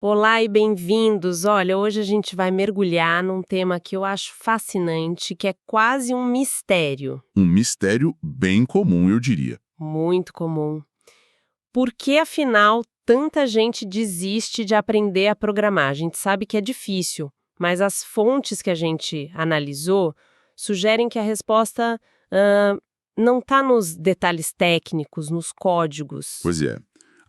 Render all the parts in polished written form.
Olá e bem-vindos! Olha, hoje a gente vai mergulhar num tema que eu acho fascinante, que é quase um mistério, Um mistério bem comum, eu diria. muito comum. Por que, afinal, tanta gente desiste de aprender a programar? A gente sabe que é difícil, mas as fontes que a gente analisou sugerem que a resposta não está nos detalhes técnicos, nos códigos. Pois é.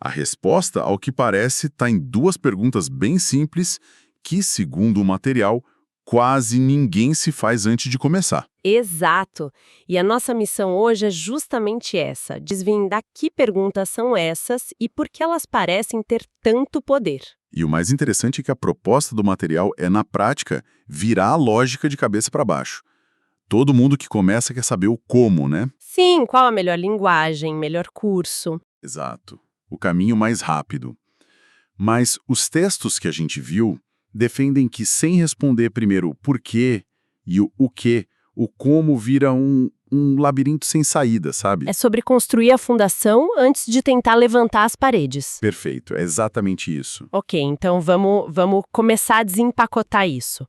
A resposta, ao que parece, está em duas perguntas bem simples que, segundo o material, quase ninguém se faz antes de começar. Exato! E a nossa missão hoje é justamente essa: desvendar que perguntas são essas e por que elas parecem ter tanto poder. E o mais interessante é que a proposta do material é, na prática, virar a lógica de cabeça para baixo. Todo mundo que começa quer saber o como, né? Sim, qual a melhor linguagem, melhor curso? Exato. O caminho mais rápido. Mas os textos que a gente viu defendem que, sem responder primeiro o porquê e o quê, o como vira um labirinto sem saída, sabe? É sobre construir a fundação antes de tentar levantar as paredes. Perfeito, é exatamente isso. Ok, então vamos começar a desempacotar isso.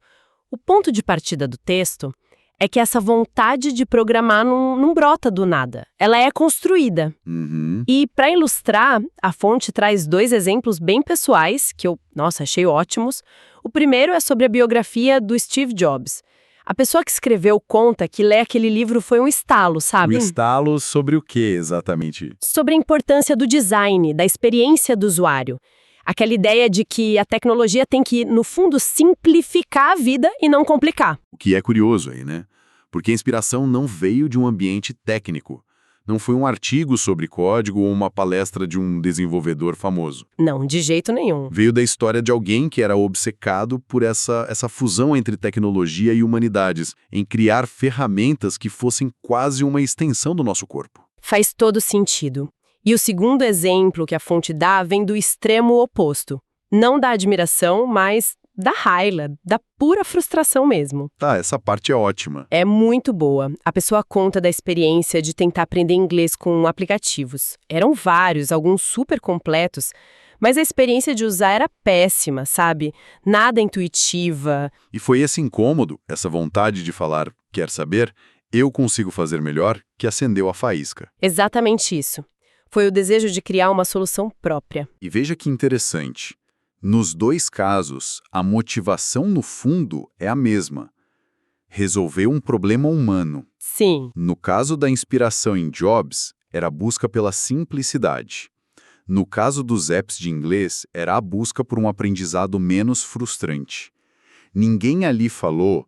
O ponto de partida do texto é que essa vontade de programar não brota do nada. Ela é construída. Uhum. E, para ilustrar, a fonte traz dois exemplos bem pessoais, que eu, achei ótimos. O primeiro é sobre a biografia do Steve Jobs. A pessoa que escreveu conta que ler aquele livro foi um estalo, O sabe? estalo sobre o quê, exatamente? Sobre a importância do design, da experiência do usuário. Aquela ideia de que a tecnologia tem que, no fundo, simplificar a vida e não complicar. O que é curioso aí, né? Porque a inspiração não veio de um ambiente técnico. Não foi um artigo sobre código ou uma palestra de um desenvolvedor famoso. Não, de jeito nenhum. Veio da história de alguém que era obcecado por essa fusão entre tecnologia e humanidades, em criar ferramentas que fossem quase uma extensão do nosso corpo. Faz todo sentido. E o segundo exemplo que a fonte dá vem do extremo oposto. Não da admiração, mas da raiva, da pura frustração mesmo. Tá, essa parte é ótima. É muito boa. A pessoa conta da experiência de tentar aprender inglês com aplicativos. Eram vários, alguns super completos, mas a experiência de usar era péssima, sabe? Nada intuitiva. E foi esse incômodo, essa vontade de falar, quer saber, eu consigo fazer melhor, que acendeu a faísca. Exatamente isso. Foi o desejo de criar uma solução própria. E veja que interessante. Nos dois casos, a motivação no fundo é a mesma. Resolver um problema humano. Sim. No caso da inspiração em Jobs, era a busca pela simplicidade. No caso dos apps de inglês, era a busca por um aprendizado menos frustrante. Ninguém ali falou,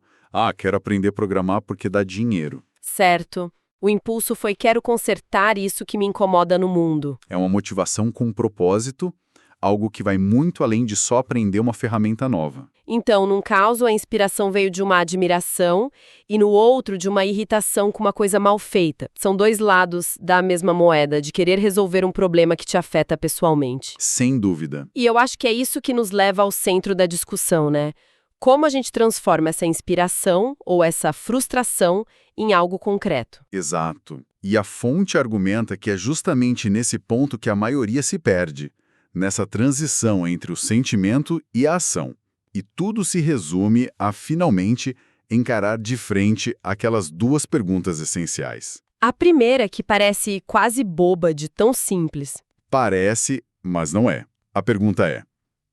quero aprender a programar porque dá dinheiro. Certo. O impulso foi: quero consertar isso que me incomoda no mundo. É uma motivação com propósito, algo que vai muito além de só aprender uma ferramenta nova. Então, num caso, a inspiração veio de uma admiração e no outro de uma irritação com uma coisa mal feita. São dois lados da mesma moeda, de querer resolver um problema que te afeta pessoalmente. Sem dúvida. E eu acho que é isso que nos leva ao centro da discussão, né? Como a gente transforma essa inspiração ou essa frustração em algo concreto. Exato. E a fonte argumenta que é justamente nesse ponto que a maioria se perde, nessa transição entre o sentimento e a ação. E tudo se resume a, finalmente, encarar de frente aquelas duas perguntas essenciais. A primeira, que parece quase boba de tão simples. Parece, mas não é. A pergunta é: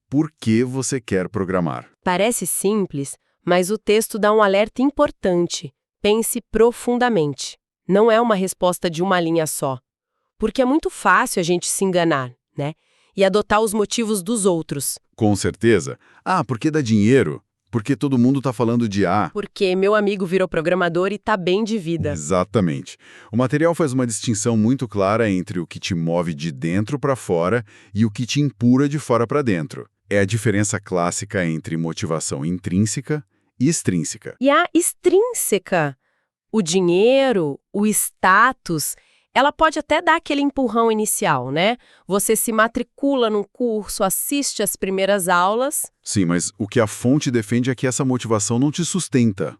por que você quer programar? Parece simples, mas o texto dá um alerta importante. Pense profundamente. Não é uma resposta de uma linha só. Porque é muito fácil a gente se enganar, né? E adotar os motivos dos outros. Com certeza. Porque dá dinheiro? Porque todo mundo está falando de Porque meu amigo virou programador e tá bem de vida. Exatamente. O material faz uma distinção muito clara entre o que te move de dentro para fora e o que te empurra de fora para dentro. É a diferença clássica entre motivação intrínseca e extrínseca. E a extrínseca, o dinheiro, o status, ela pode até dar aquele empurrão inicial, né? Você se matricula num curso, assiste as primeiras aulas. Sim, mas o que a fonte defende é que essa motivação não te sustenta.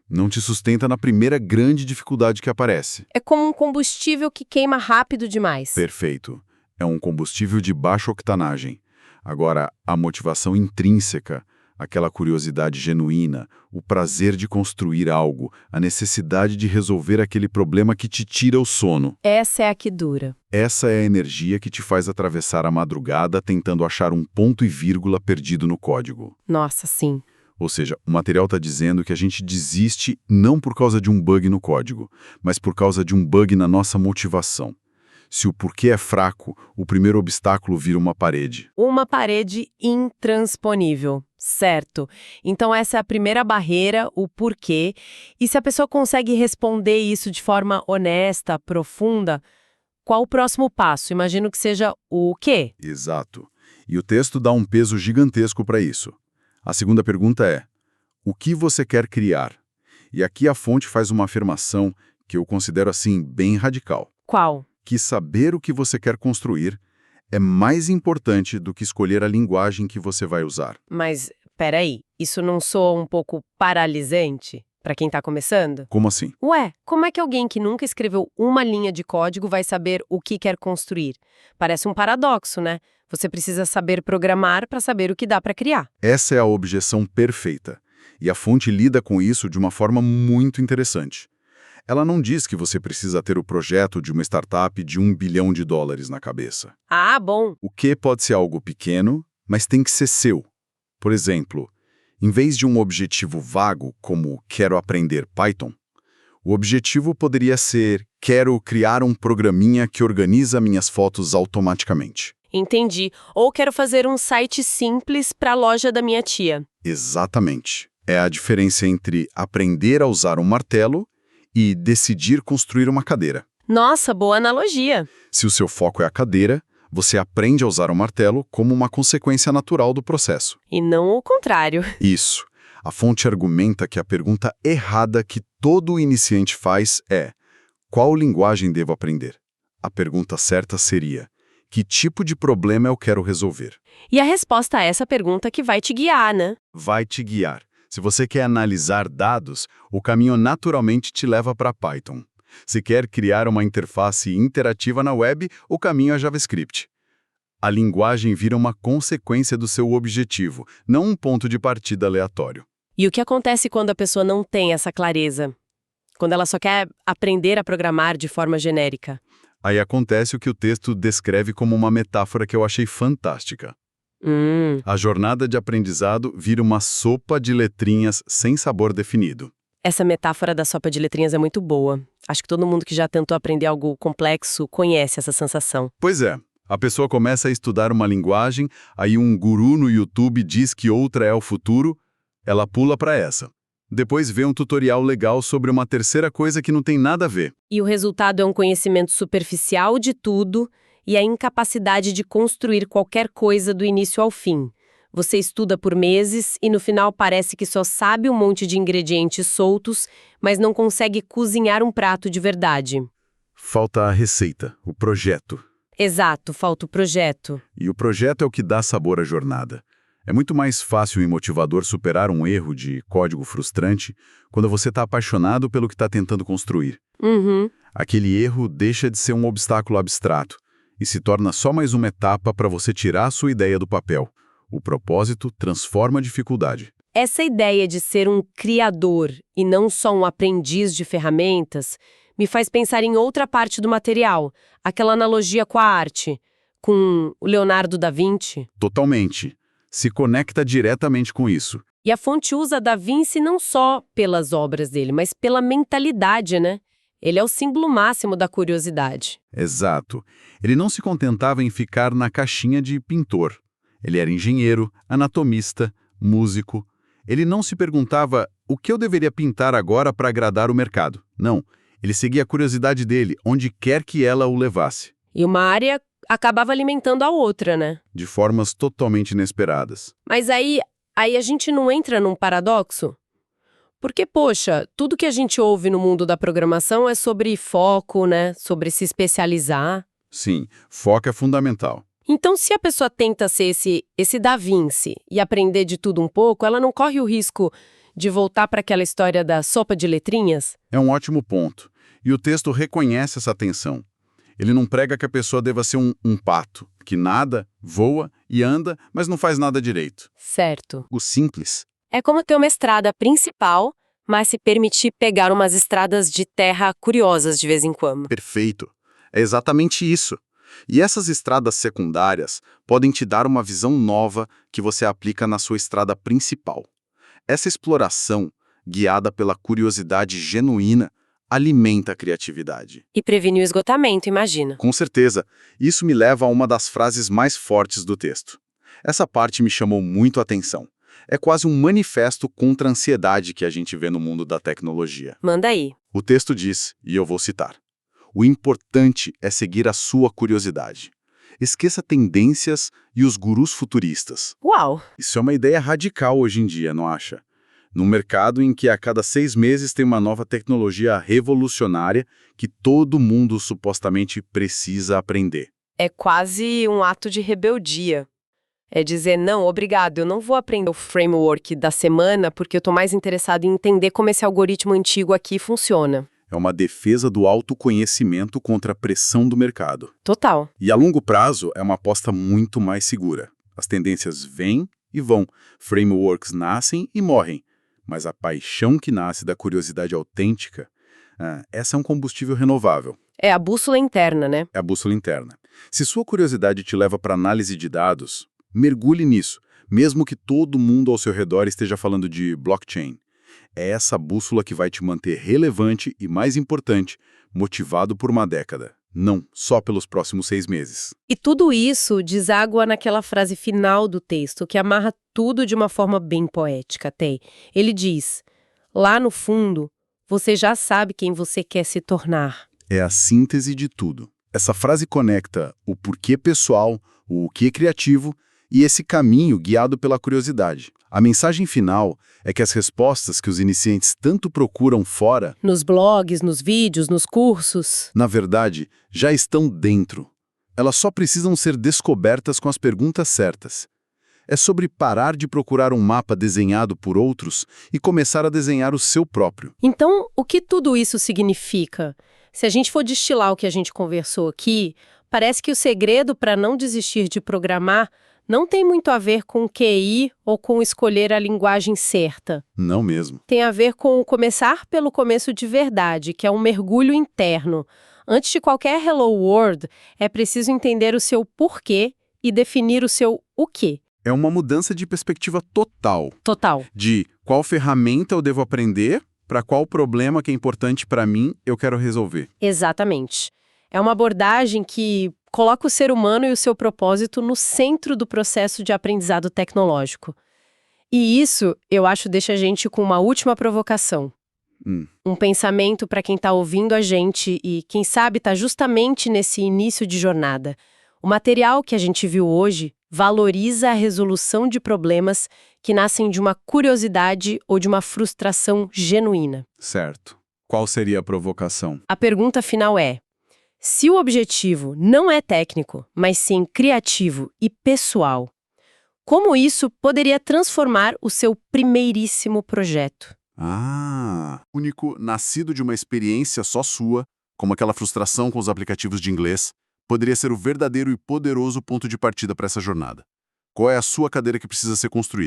Não te sustenta na primeira grande dificuldade que aparece. É como um combustível que queima rápido demais. Perfeito. É um combustível de baixa octanagem. Agora, a motivação intrínseca, aquela curiosidade genuína, o prazer de construir algo, a necessidade de resolver aquele problema que te tira o sono. Essa é a que dura. Essa é a energia que te faz atravessar a madrugada tentando achar um ponto e vírgula perdido no código. Nossa, sim. Ou seja, o material está dizendo que a gente desiste não por causa de um bug no código, mas por causa de um bug na nossa motivação. Se o porquê é fraco, o primeiro obstáculo vira uma parede. Uma parede intransponível, certo. Então essa é a primeira barreira, o porquê. E se a pessoa consegue responder isso de forma honesta, profunda, qual o próximo passo? Imagino que seja o quê? Exato. E o texto dá um peso gigantesco para isso. A segunda pergunta é: o que você quer criar? E aqui a fonte faz uma afirmação que eu considero assim bem radical. Qual? Que saber o que você quer construir é mais importante do que escolher a linguagem que você vai usar. Mas, peraí, isso não soa um pouco paralisante para quem tá começando? Como assim? Ué, como é que alguém que nunca escreveu uma linha de código vai saber o que quer construir? Parece um paradoxo, né? Você precisa saber programar para saber o que dá para criar. Essa é a objeção perfeita. E a fonte lida com isso de uma forma muito interessante. Ela não diz que você precisa ter o projeto de uma startup de $1 bilhão na cabeça. Ah, bom. O que pode ser algo pequeno, mas tem que ser seu. Por exemplo, em vez de um objetivo vago como quero aprender Python, o objetivo poderia ser quero criar um programinha que organiza minhas fotos automaticamente. Entendi. Ou quero fazer um site simples para a loja da minha tia. Exatamente. É a diferença entre aprender a usar um martelo e decidir construir uma cadeira. Nossa, boa analogia. Se o seu foco é a cadeira, você aprende a usar o martelo como uma consequência natural do processo. E não o contrário. Isso. A fonte argumenta que a pergunta errada que todo iniciante faz é: qual linguagem devo aprender? A pergunta certa seria: que tipo de problema eu quero resolver? E a resposta a essa pergunta que vai te guiar, né? Vai te guiar. Se você quer analisar dados, o caminho naturalmente te leva para Python. Se quer criar uma interface interativa na web, o caminho é JavaScript. A linguagem vira uma consequência do seu objetivo, não um ponto de partida aleatório. E o que acontece quando a pessoa não tem essa clareza? Quando ela só quer aprender a programar de forma genérica? Aí acontece o que o texto descreve como uma metáfora que eu achei fantástica. A jornada de aprendizado vira uma sopa de letrinhas sem sabor definido. Essa metáfora da sopa de letrinhas é muito boa. Acho que todo mundo que já tentou aprender algo complexo conhece essa sensação. Pois é, a pessoa começa a estudar uma linguagem, aí um guru no YouTube diz que outra é o futuro, ela pula para essa. Depois vê um tutorial legal sobre uma terceira coisa que não tem nada a ver. E o resultado é um conhecimento superficial de tudo e a incapacidade de construir qualquer coisa do início ao fim. Você estuda por meses e no final parece que só sabe um monte de ingredientes soltos, mas não consegue cozinhar um prato de verdade. Falta a receita, o projeto. Exato, falta o projeto. E o projeto é o que dá sabor à jornada. É muito mais fácil e motivador superar um erro de código frustrante quando você está apaixonado pelo que está tentando construir. Aquele erro deixa de ser um obstáculo abstrato e se torna só mais uma etapa para você tirar a sua ideia do papel. O propósito transforma a dificuldade. Essa ideia de ser um criador e não só um aprendiz de ferramentas me faz pensar em outra parte do material, aquela analogia com a arte, com o Leonardo da Vinci. Totalmente. Se conecta diretamente com isso. E a fonte usa Da Vinci não só pelas obras dele, mas pela mentalidade, né? Ele é o símbolo máximo da curiosidade. Exato. Ele não se contentava em ficar na caixinha de pintor. Ele era engenheiro, anatomista, músico. Ele não se perguntava o que eu deveria pintar agora para agradar o mercado. Não. Ele seguia a curiosidade dele, onde quer que ela o levasse. E uma área acabava alimentando a outra, né? De formas totalmente inesperadas. Mas aí a gente não entra num paradoxo? Porque, poxa, tudo que a gente ouve no mundo da programação é sobre foco, né? Sobre se especializar. Sim, foco é fundamental. Então, se a pessoa tenta ser esse Da Vinci e aprender de tudo um pouco, ela não corre o risco de voltar para aquela história da sopa de letrinhas? É um ótimo ponto. E o texto reconhece essa tensão. Ele não prega que a pessoa deva ser um pato, que nada, voa e anda, mas não faz nada direito. Certo. O simples. É como ter uma estrada principal, mas se permitir pegar umas estradas de terra curiosas de vez em quando. Perfeito. É exatamente isso. E essas estradas secundárias podem te dar uma visão nova que você aplica na sua estrada principal. Essa exploração, guiada pela curiosidade genuína, alimenta a criatividade. E prevenir o esgotamento, imagina. Com certeza, isso me leva a uma das frases mais fortes do texto. Essa parte me chamou muito a atenção. É quase um manifesto contra a ansiedade que a gente vê no mundo da tecnologia. Manda aí. O texto diz, e eu vou citar: o importante é seguir a sua curiosidade. Esqueça tendências e os gurus futuristas. Uau! Isso é uma ideia radical hoje em dia, não acha? Num mercado em que a cada 6 meses tem uma nova tecnologia revolucionária que todo mundo supostamente precisa aprender. É quase um ato de rebeldia. É dizer, não, obrigado, eu não vou aprender o framework da semana porque eu estou mais interessado em entender como esse algoritmo antigo aqui funciona. É uma defesa do autoconhecimento contra a pressão do mercado. Total. E a longo prazo é uma aposta muito mais segura. As tendências vêm e vão, frameworks nascem e morrem. Mas a paixão que nasce da curiosidade autêntica, essa é um combustível renovável. É a bússola interna, né? É a bússola interna. Se sua curiosidade te leva para análise de dados, mergulhe nisso, mesmo que todo mundo ao seu redor esteja falando de blockchain. É essa bússola que vai te manter relevante e, mais importante, motivado por uma década. Não só pelos próximos 6 meses. E tudo isso deságua naquela frase final do texto, que amarra tudo de uma forma bem poética, Tei. Ele diz, lá no fundo, você já sabe quem você quer se tornar. É a síntese de tudo. Essa frase conecta o porquê pessoal, o que criativo e esse caminho guiado pela curiosidade. A mensagem final é que as respostas que os iniciantes tanto procuram fora, Nos blogs, nos vídeos, nos cursos. na verdade, já estão dentro. Elas só precisam ser descobertas com as perguntas certas. É sobre parar de procurar um mapa desenhado por outros e começar a desenhar o seu próprio. Então, o que tudo isso significa? Se a gente for destilar o que a gente conversou aqui, parece que o segredo para não desistir de programar não tem muito a ver com QI ou com escolher a linguagem certa. Não mesmo. Tem a ver com começar pelo começo de verdade, que é um mergulho interno. Antes de qualquer Hello World, é preciso entender o seu porquê e definir o seu o quê. É uma mudança de perspectiva total. Total. De qual ferramenta eu devo aprender, para qual problema que é importante para mim eu quero resolver. Exatamente. É uma abordagem que coloca o ser humano e o seu propósito no centro do processo de aprendizado tecnológico. E isso, eu acho, deixa a gente com uma última provocação. Um pensamento para quem está ouvindo a gente e, quem sabe, está justamente nesse início de jornada. O material que a gente viu hoje valoriza a resolução de problemas que nascem de uma curiosidade ou de uma frustração genuína. Certo. Qual seria a provocação? A pergunta final é: se o objetivo não é técnico, mas sim criativo e pessoal, como isso poderia transformar o seu primeiríssimo projeto? Único, nascido de uma experiência só sua, como aquela frustração com os aplicativos de inglês, poderia ser o verdadeiro e poderoso ponto de partida para essa jornada. Qual é a sua cadeira que precisa ser construída?